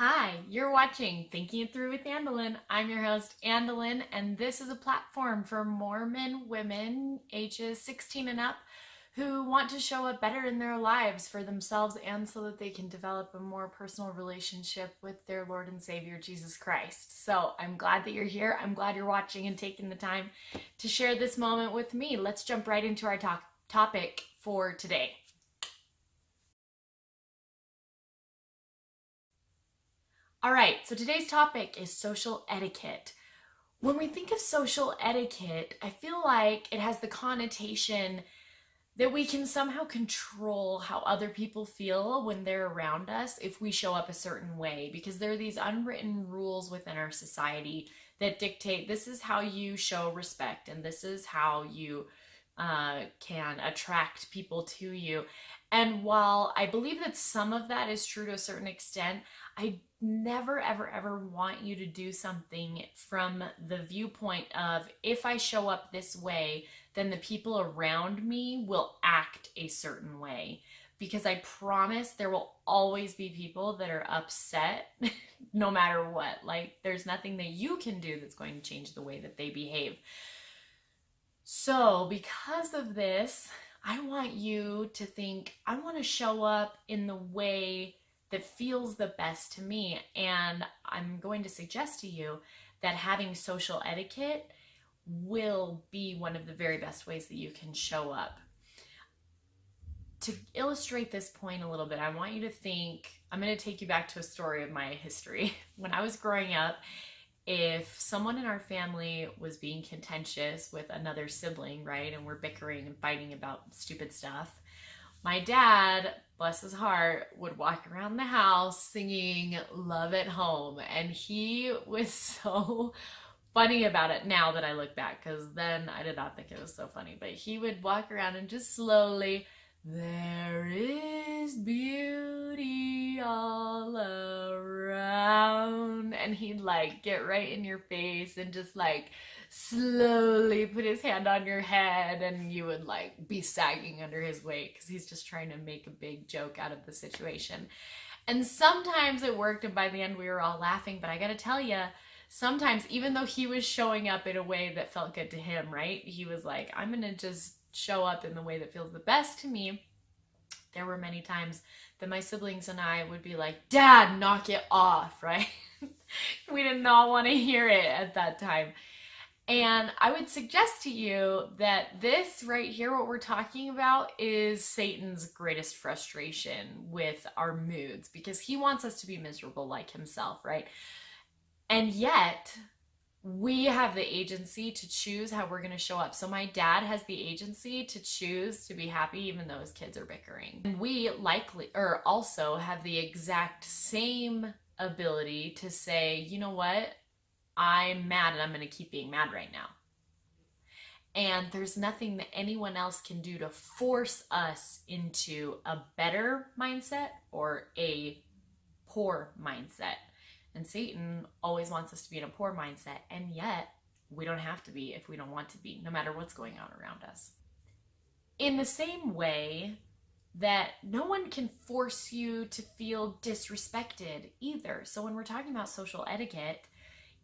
Hi, you're watching Thinking It Through with Andilyn. I'm your host, Andilyn, and this is a platform for Mormon women ages 16 and up who want to show up better in their lives for themselves and so that they can develop a more personal relationship with their Lord and Savior, Jesus Christ. So I'm glad that you're here. I'm glad you're watching and taking the time to share this moment with me. Let's jump right into our topic for today. All right, so today's topic is social etiquette. When we think of social etiquette, I feel like it has the connotation that we can somehow control how other people feel when they're around us if we show up a certain way, because there are these unwritten rules within our society that dictate this is how you show respect and this is how you can attract people to you. And while I believe that some of that is true to a certain extent, I never, ever, ever want you to do something from the viewpoint of if I show up this way, then the people around me will act a certain way. Because I promise there will always be people that are upset no matter what. Like, there's nothing that you can do that's going to change the way that they behave. So, because of this, I want you to think, I want to show up in the way that feels the best to me. And I'm going to suggest to you that having social etiquette will be one of the very best ways that you can show up. To illustrate this point a little bit, I want you to think, I'm going to take you back to a story of my history. When I was growing up, if someone in our family was being contentious with another sibling, right, and we're bickering and fighting about stupid stuff, my dad, bless his heart, would walk around the house singing Love at Home. And he was so funny about it now that I look back, because then I did not think it was so funny. But he would walk around and just slowly, there is beauty all around. And he'd like get right in your face and just like slowly put his hand on your head, and you would like be sagging under his weight because he's just trying to make a big joke out of the situation. And sometimes it worked, and by the end we were all laughing. But I gotta tell you, sometimes even though he was showing up in a way that felt good to him, right, he was like, I'm gonna just show up in the way that feels the best to me. There were many times that my siblings and I would be like, Dad, knock it off, right? We did not want to hear it at that time. And I would suggest to you that this right here, what we're talking about, is Satan's greatest frustration with our moods, because he wants us to be miserable like himself, right? And yet, we have the agency to choose how we're going to show up. So my dad has the agency to choose to be happy even though his kids are bickering. And we also have the exact same ability to say, you know what? I'm mad and I'm going to keep being mad right now. And there's nothing that anyone else can do to force us into a better mindset or a poor mindset. And Satan always wants us to be in a poor mindset, and yet we don't have to be if we don't want to be, no matter what's going on around us. In the same way that no one can force you to feel disrespected either. So when we're talking about social etiquette,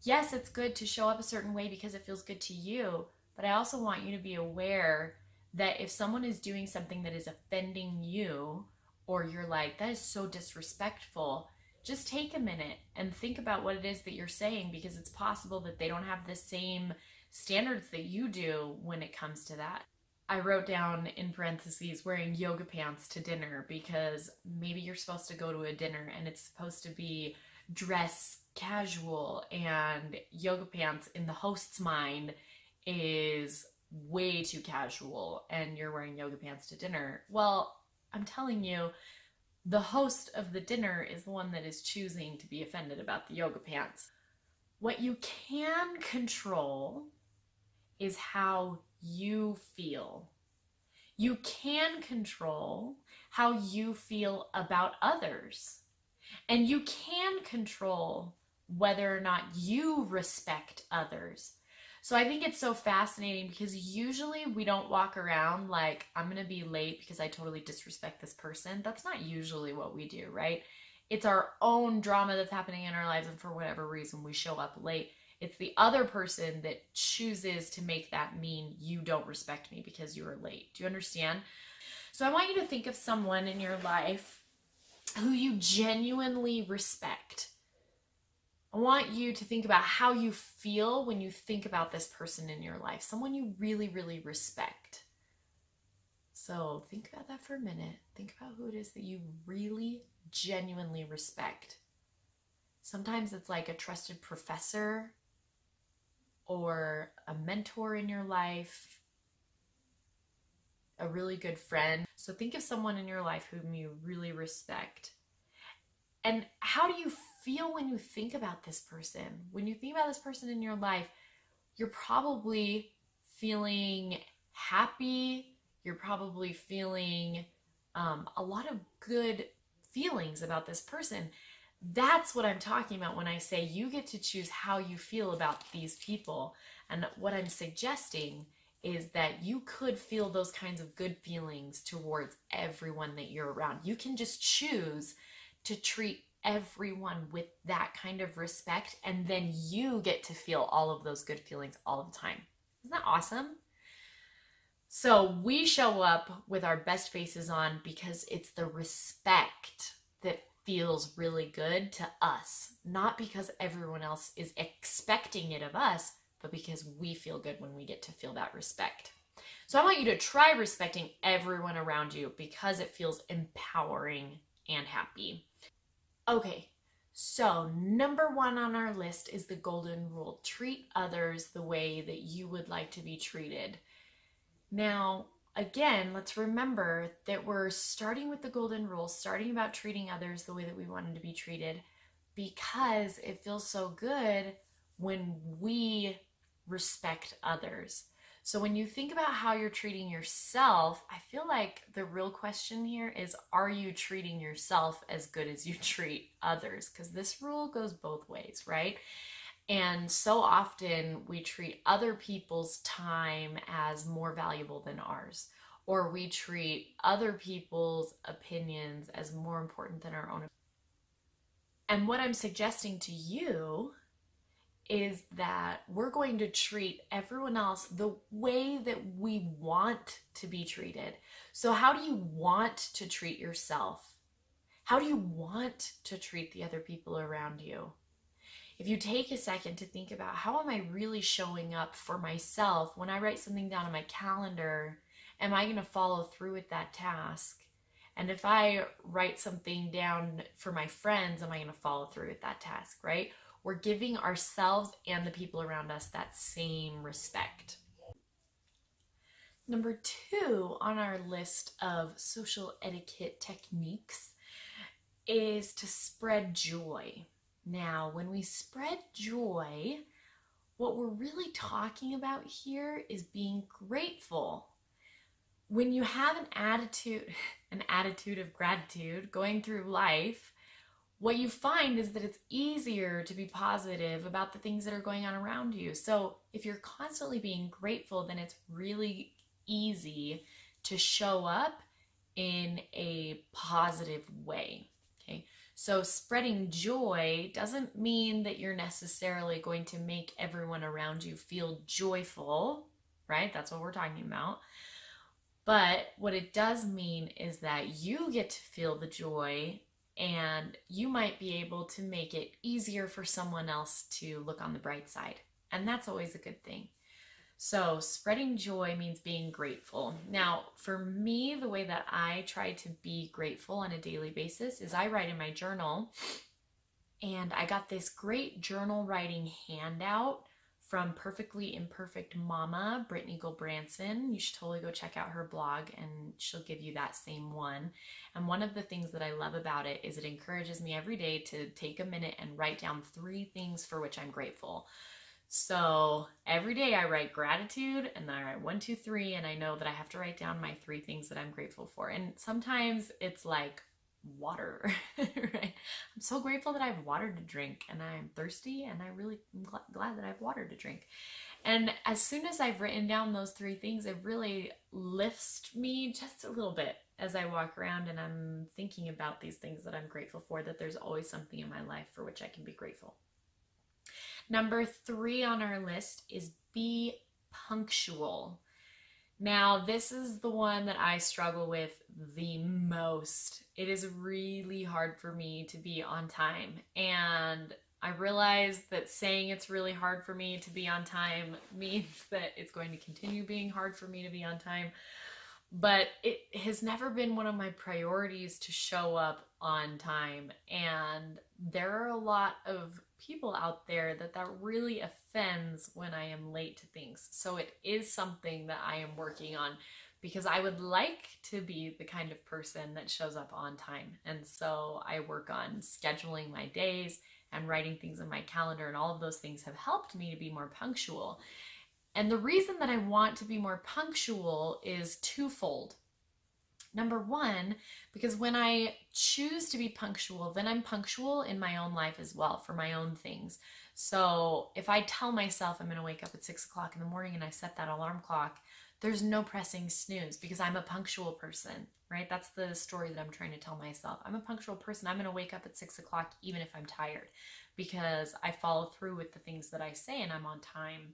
yes, it's good to show up a certain way because it feels good to you, but I also want you to be aware that if someone is doing something that is offending you, or you're like, that is so disrespectful, just take a minute and think about what it is that you're saying, because it's possible that they don't have the same standards that you do when it comes to that. I wrote down in parentheses wearing yoga pants to dinner, because maybe you're supposed to go to a dinner and it's supposed to be dress casual, and yoga pants in the host's mind is way too casual, and you're wearing yoga pants to dinner. Well, I'm telling you, the host of the dinner is the one that is choosing to be offended about the yoga pants. What you can control is how you feel. You can control how you feel about others. And you can control whether or not you respect others. So I think it's so fascinating, because usually we don't walk around like, I'm going to be late because I totally disrespect this person. That's not usually what we do, right? It's our own drama that's happening in our lives, and for whatever reason we show up late. It's the other person that chooses to make that mean you don't respect me because you were late. Do you understand? So I want you to think of someone in your life who you genuinely respect. I want you to think about how you feel when you think about this person in your life, someone you really, really respect. So think about that for a minute. Think about who it is that you really, genuinely respect. Sometimes it's like a trusted professor or a mentor in your life, a really good friend. So think of someone in your life whom you really respect. And how do you feel when you think about this person? When you think about this person in your life, you're probably feeling happy. You're probably feeling a lot of good feelings about this person. That's what I'm talking about when I say you get to choose how you feel about these people. And what I'm suggesting is that you could feel those kinds of good feelings towards everyone that you're around. You can just choose to treat everyone with that kind of respect, and then you get to feel all of those good feelings all the time. Isn't that awesome? So we show up with our best faces on because it's the respect that feels really good to us, not because everyone else is expecting it of us, but because we feel good when we get to feel that respect. So I want you to try respecting everyone around you because it feels empowering and happy. Okay, so number 1 on our list is the golden rule. Treat others the way that you would like to be treated. Now, again, let's remember that we're starting with the golden rule, starting about treating others the way that we want them to be treated, because it feels so good when we respect others. So when you think about how you're treating yourself, I feel like the real question here is, are you treating yourself as good as you treat others? Because this rule goes both ways, right? And so often we treat other people's time as more valuable than ours, or we treat other people's opinions as more important than our own. And what I'm suggesting to you is that we're going to treat everyone else the way that we want to be treated. So how do you want to treat yourself? How do you want to treat the other people around you? If you take a second to think about, how am I really showing up for myself? When I write something down on my calendar, am I going to follow through with that task? And if I write something down for my friends, am I going to follow through with that task, right? We're giving ourselves and the people around us that same respect. Number 2 on our list of social etiquette techniques is to spread joy. Now, when we spread joy, what we're really talking about here is being grateful. When you have an attitude of gratitude going through life, what you find is that it's easier to be positive about the things that are going on around you. So if you're constantly being grateful, then it's really easy to show up in a positive way. Okay. So spreading joy doesn't mean that you're necessarily going to make everyone around you feel joyful, right? That's what we're talking about. But what it does mean is that you get to feel the joy, and you might be able to make it easier for someone else to look on the bright side. And that's always a good thing. So spreading joy means being grateful. Now, for me, the way that I try to be grateful on a daily basis is I write in my journal, and I got this great journal writing handout from Perfectly Imperfect Mama, Brittany Gulbranson. You should totally go check out her blog, and she'll give you that same one. And one of the things that I love about it is it encourages me every day to take a minute and write down 3 things for which I'm grateful. So every day I write gratitude, and then I write 1, 2, 3, and I know that I have to write down my 3 things that I'm grateful for. And sometimes it's like water, right? I'm so grateful that I have water to drink, and I'm thirsty, and I really am glad that I have water to drink. And as soon as I've written down those three things, it really lifts me just a little bit as I walk around and I'm thinking about these things that I'm grateful for, that there's always something in my life for which I can be grateful. Number 3 on our list is be punctual. Now, this is the one that I struggle with the most. It is really hard for me to be on time. And I realize that saying it's really hard for me to be on time means that it's going to continue being hard for me to be on time. But it has never been one of my priorities to show up on time. And there are a lot of people out there that really offends when I am late to things. So it is something that I am working on, because I would like to be the kind of person that shows up on time. And so I work on scheduling my days and writing things in my calendar, and all of those things have helped me to be more punctual. And the reason that I want to be more punctual is twofold. Number 1, because when I choose to be punctual, then I'm punctual in my own life as well, for my own things. So if I tell myself I'm going to wake up at 6 o'clock in the morning and I set that alarm clock, there's no pressing snooze, because I'm a punctual person, right? That's the story that I'm trying to tell myself. I'm a punctual person. I'm going to wake up at 6 o'clock even if I'm tired, because I follow through with the things that I say and I'm on time.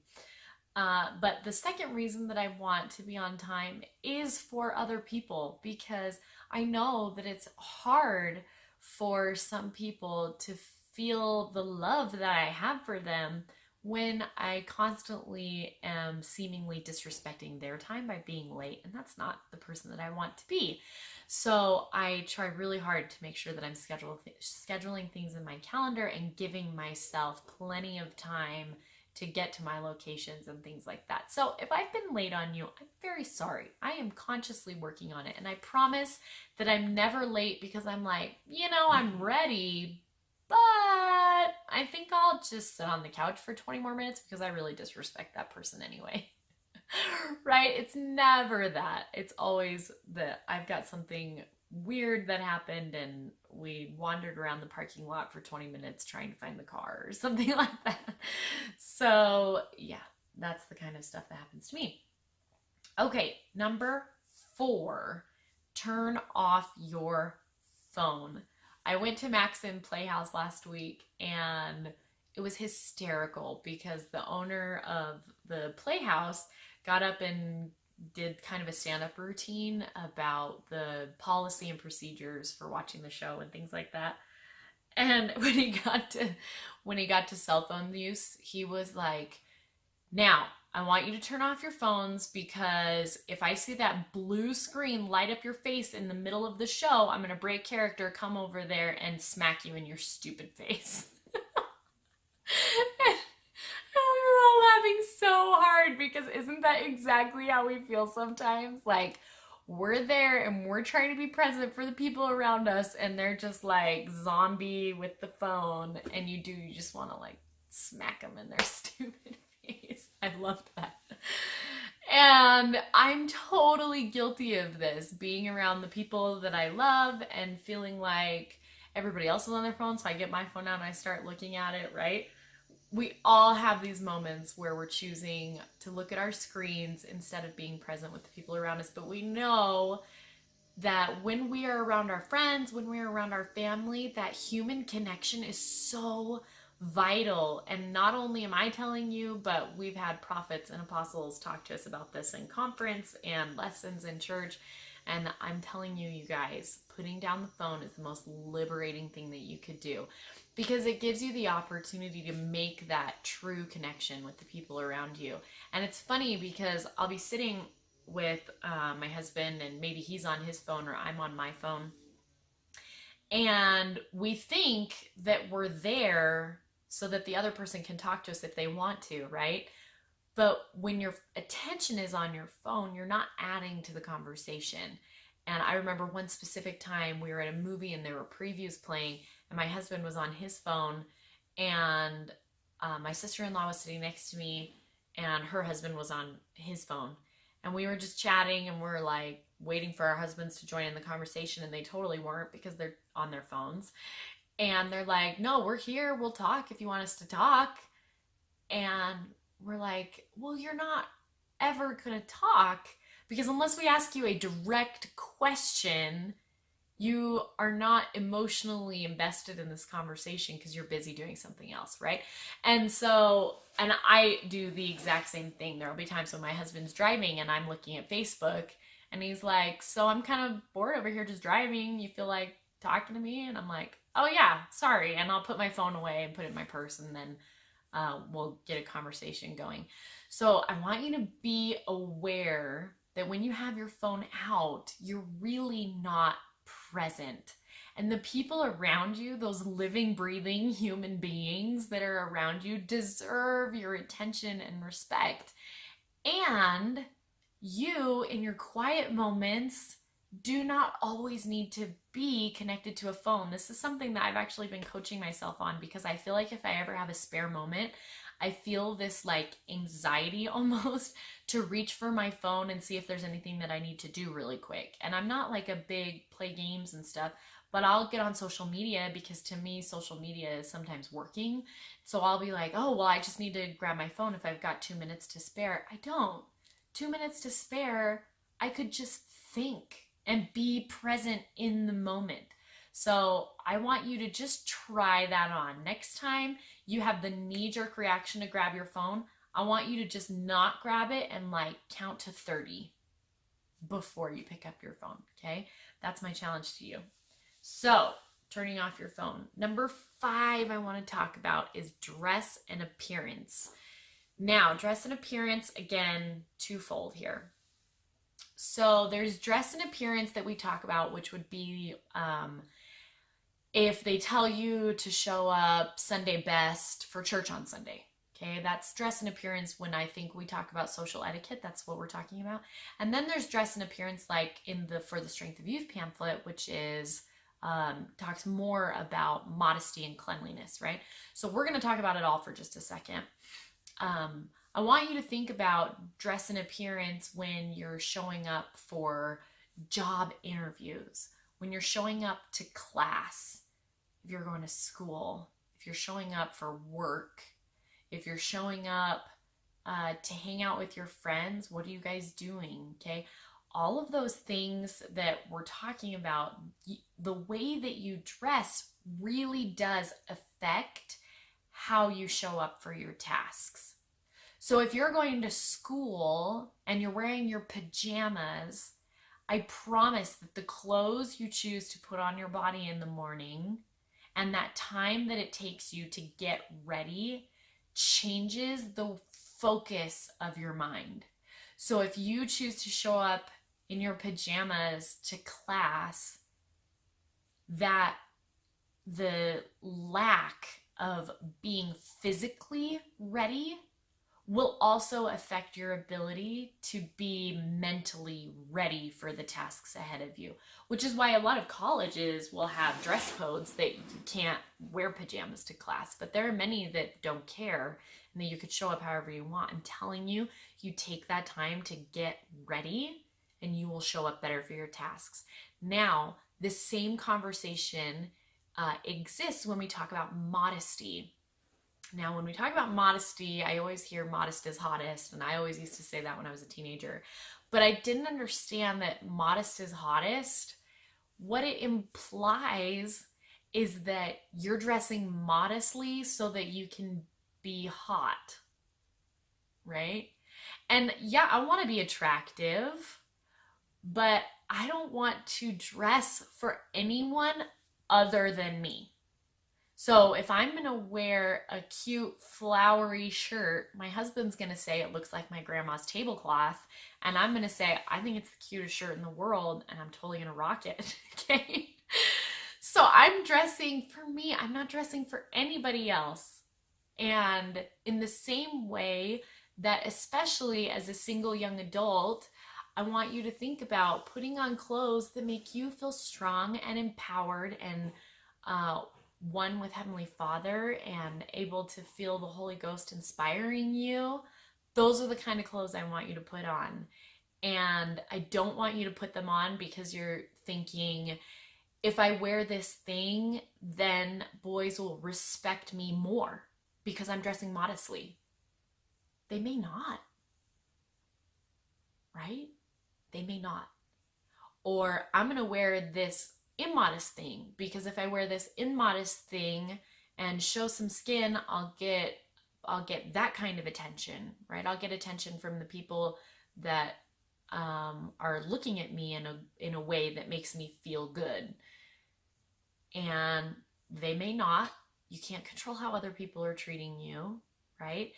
But the second reason that I want to be on time is for other people, because I know that it's hard for some people to feel the love that I have for them when I constantly am seemingly disrespecting their time by being late, and that's not the person that I want to be. So I try really hard to make sure that I'm scheduling things in my calendar and giving myself plenty of time to get to my locations and things like that. So if I've been late on you, I'm very sorry. I am consciously working on it. And I promise that I'm never late because I'm like, I'm ready, but I think I'll just sit on the couch for 20 more minutes because I really disrespect that person anyway. Right? It's never that. It's always that I've got something weird that happened and we wandered around the parking lot for 20 minutes trying to find the car or something like that. So yeah, that's the kind of stuff that happens to me. Okay, number 4, turn off your phone. I went to Maxim Playhouse last week and it was hysterical because the owner of the Playhouse got up and did kind of a stand-up routine about the policy and procedures for watching the show and things like that. And when he got to cell phone use, he was like, "Now, I want you to turn off your phones, because if I see that blue screen light up your face in the middle of the show, I'm going to break character, come over there and smack you in your stupid face." And we were all laughing so hard, because isn't that exactly how we feel sometimes? Like, we're there and we're trying to be present for the people around us, and they're just like zombie with the phone, and you just want to like smack them in their stupid face. I love that. And I'm totally guilty of this, being around the people that I love and feeling like everybody else is on their phone, so I get my phone out and I start looking at it, right? We all have these moments where we're choosing to look at our screens instead of being present with the people around us. But we know that when we are around our friends, when we're around our family, that human connection is so vital. And not only am I telling you, but we've had prophets and apostles talk to us about this in conference and lessons in church. And I'm telling you, you guys, putting down the phone is the most liberating thing that you could do, because it gives you the opportunity to make that true connection with the people around you. And it's funny because I'll be sitting with my husband, and maybe he's on his phone or I'm on my phone, and we think that we're there so that the other person can talk to us if they want to, right? But when your attention is on your phone, you're not adding to the conversation. And I remember one specific time we were at a movie and there were previews playing, and my husband was on his phone, and my sister-in-law was sitting next to me, and her husband was on his phone. And we were just chatting, and we're like waiting for our husbands to join in the conversation, and they totally weren't because they're on their phones. And they're like, "No, we're here. We'll talk if you want us to talk." And we're like, well, you're not ever going to talk because unless we ask you a direct question, you are not emotionally invested in this conversation because you're busy doing something else, right? And so, and I do the exact same thing. There will be times when my husband's driving and I'm looking at Facebook and he's like, so I'm kind of bored over here just driving. You feel like talking to me? And I'm like, oh yeah, sorry. And I'll put my phone away and put it in my purse and then we'll get a conversation going. So I want you to be aware that when you have your phone out, you're really not present. And the people around you, those living, breathing human beings that are around you, deserve your attention and respect. And you, in your quiet moments, do not always need to be connected to a phone. This is something that I've actually been coaching myself on because I feel like if I ever have a spare moment, I feel this like anxiety almost to reach for my phone and see if there's anything that I need to do really quick. And I'm not like a big play games and stuff, but I'll get on social media because to me, social media is sometimes working. So I'll be like, oh, well, I just need to grab my phone if I've got 2 minutes to spare. I don't. 2 minutes to spare, I could just think and be present in the moment. So I want you to just try that on. Next time you have the knee-jerk reaction to grab your phone, I want you to just not grab it and like count to 30 before you pick up your phone, okay? That's my challenge to you. So turning off your phone. Number 5 I want to talk about is dress and appearance. Now, dress and appearance, again, twofold here. So there's dress and appearance that we talk about, which would be if they tell you to show up Sunday best for church on Sunday. Okay, that's dress and appearance. When I think we talk about social etiquette, that's what we're talking about. And then there's dress and appearance like in the For the Strength of Youth pamphlet, which is talks more about modesty and cleanliness, right? So we're going to talk about it all for just a second. I want you to think about dress and appearance when you're showing up for job interviews, when you're showing up to class, if you're going to school, if you're showing up for work, if you're showing up to hang out with your friends, what are you guys doing? Okay. All of those things that we're talking about, the way that you dress really does affect how you show up for your tasks. So if you're going to school and you're wearing your pajamas, I promise that the clothes you choose to put on your body in the morning and that time that it takes you to get ready changes the focus of your mind. So if you choose to show up in your pajamas to class, that the lack of being physically ready will also affect your ability to be mentally ready for the tasks ahead of you, which is why a lot of colleges will have dress codes that you can't wear pajamas to class, but there are many that don't care and that you could show up however you want. I'm telling you, you take that time to get ready and you will show up better for your tasks. Now, the same conversation exists when we talk about modesty. Now, when we talk about modesty, I always hear modest is hottest, and I always used to say that when I was a teenager, but I didn't understand that modest is hottest. What it implies is that you're dressing modestly so that you can be hot, right? And yeah, I want to be attractive, but I don't want to dress for anyone other than me. So if I'm going to wear a cute flowery shirt, my husband's going to say it looks like my grandma's tablecloth. And I'm going to say, I think it's the cutest shirt in the world and I'm totally going to rock it. Okay. So I'm dressing for me. I'm not dressing for anybody else. And in the same way that, especially as a single young adult, I want you to think about putting on clothes that make you feel strong and empowered and one with Heavenly Father and able to feel the Holy Ghost inspiring you. Those are the kind of clothes I want you to put on. And I don't want you to put them on because you're thinking, if I wear this thing, then boys will respect me more because I'm dressing modestly. They may not, right? They may not. Or I'm going to wear this immodest thing because if I wear this immodest thing and show some skin, I'll get that kind of attention, right? I'll get attention from the people that are looking at me in a way that makes me feel good. And they may not. You can't control how other people are treating you, right?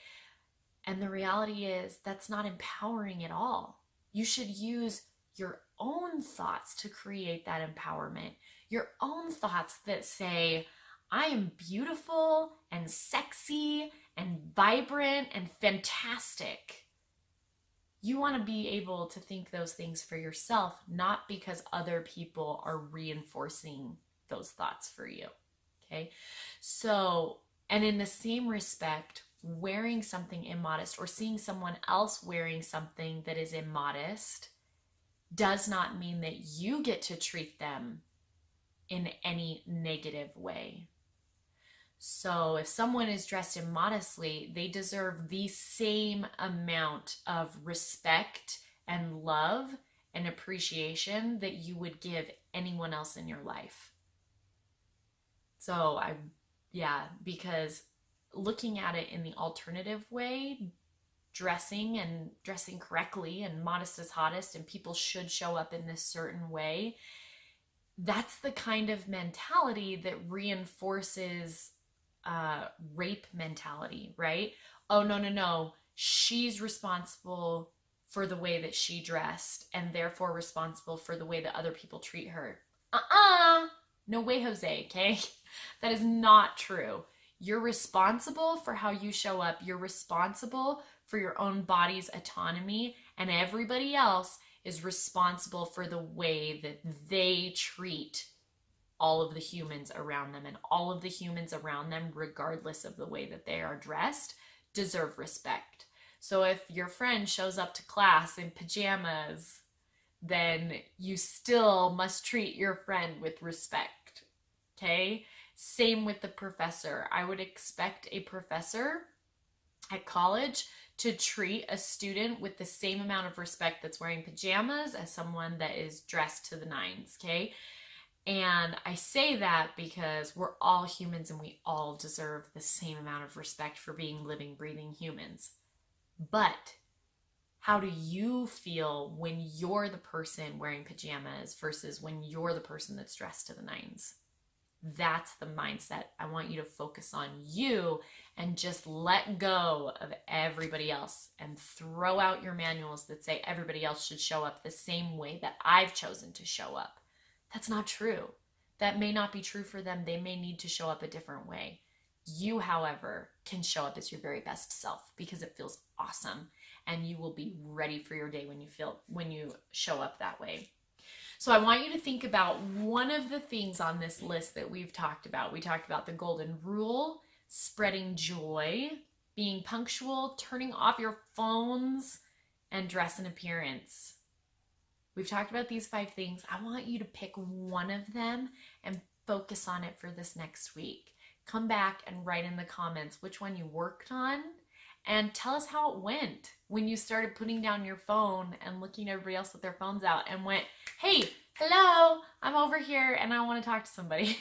And the reality is that's not empowering at all. You should use your own thoughts to create that empowerment. Your own thoughts that say, I am beautiful and sexy and vibrant and fantastic. You want to be able to think those things for yourself, not because other people are reinforcing those thoughts for you. Okay? So, and in the same respect, wearing something immodest or seeing someone else wearing something that is immodest does not mean that you get to treat them in any negative way. So if someone is dressed immodestly, they deserve the same amount of respect and love and appreciation that you would give anyone else in your life. So because looking at it in the alternative way, dressing correctly and modest is hottest and people should show up in this certain way, that's the kind of mentality that reinforces rape mentality, right? Oh, no. She's responsible for the way that she dressed and therefore responsible for the way that other people treat her. No way, Jose, okay? That is not true. You're responsible for how you show up. You're responsible for your own body's autonomy, and everybody else is responsible for the way that they treat all of the humans around them, and all of the humans around them, regardless of the way that they are dressed, deserve respect. So if your friend shows up to class in pajamas, then you still must treat your friend with respect, okay? Same with the professor. I would expect a professor at college to treat a student with the same amount of respect that's wearing pajamas as someone that is dressed to the nines, okay? And I say that because we're all humans and we all deserve the same amount of respect for being living, breathing humans. But how do you feel when you're the person wearing pajamas versus when you're the person that's dressed to the nines? That's the mindset. I want you to focus on you and just let go of everybody else and throw out your manuals that say everybody else should show up the same way that I've chosen to show up. That's not true. That may not be true for them. They may need to show up a different way. You, however, can show up as your very best self because it feels awesome and you will be ready for your day when you show up that way. So I want you to think about one of the things on this list that we've talked about. We talked about the golden rule, spreading joy, being punctual, turning off your phones, and dress and appearance. We've talked about these 5 things. I want you to pick one of them and focus on it for this next week. Come back and write in the comments which one you worked on and tell us how it went when you started putting down your phone and looking at everybody else with their phones out and went, hey, hello, I'm over here and I want to talk to somebody.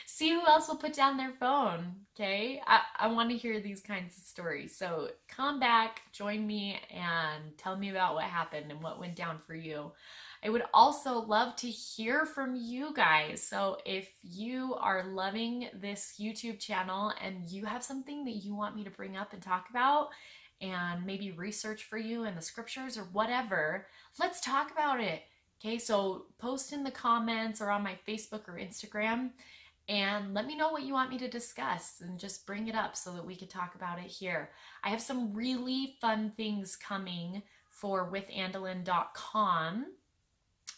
See who else will put down their phone, okay? I want to hear these kinds of stories. So come back, join me, and tell me about what happened and what went down for you. I would also love to hear from you guys. So if you are loving this YouTube channel and you have something that you want me to bring up and talk about and maybe research for you in the scriptures or whatever, let's talk about it. Okay, so post in the comments or on my Facebook or Instagram and let me know what you want me to discuss and just bring it up so that we could talk about it here. I have some really fun things coming for withandilyn.com.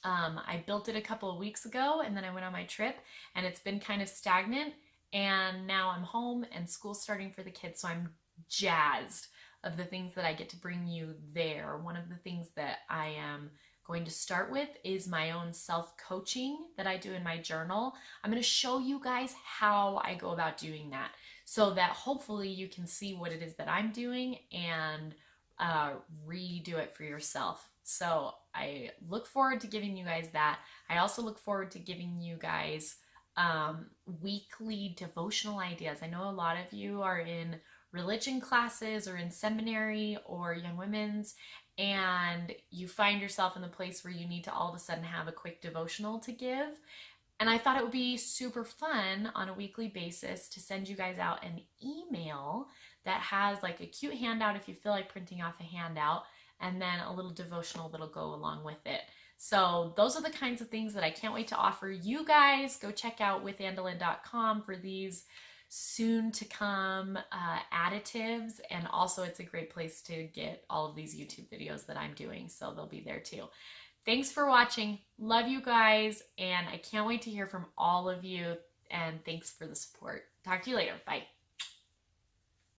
I built it a couple of weeks ago and then I went on my trip and it's been kind of stagnant and now I'm home and school's starting for the kids, so I'm jazzed of the things that I get to bring you there. One of the things that I am going to start with is my own self-coaching that I do in my journal. I'm going to show you guys how I go about doing that so that hopefully you can see what it is that I'm doing and redo it for yourself. So I look forward to giving you guys that. I also look forward to giving you guys weekly devotional ideas. I know a lot of you are in religion classes or in seminary or young women's, and you find yourself in the place where you need to all of a sudden have a quick devotional to give. And I thought it would be super fun on a weekly basis to send you guys out an email that has like a cute handout if you feel like printing off a handout, and then a little devotional that'll go along with it. So those are the kinds of things that I can't wait to offer you guys. Go check out withandilyn.com for these soon to come additives, and also it's a great place to get all of these YouTube videos that I'm doing, so they'll be there too. Thanks for watching. Love you guys, and I can't wait to hear from all of you, and thanks for the support. Talk to you later. Bye.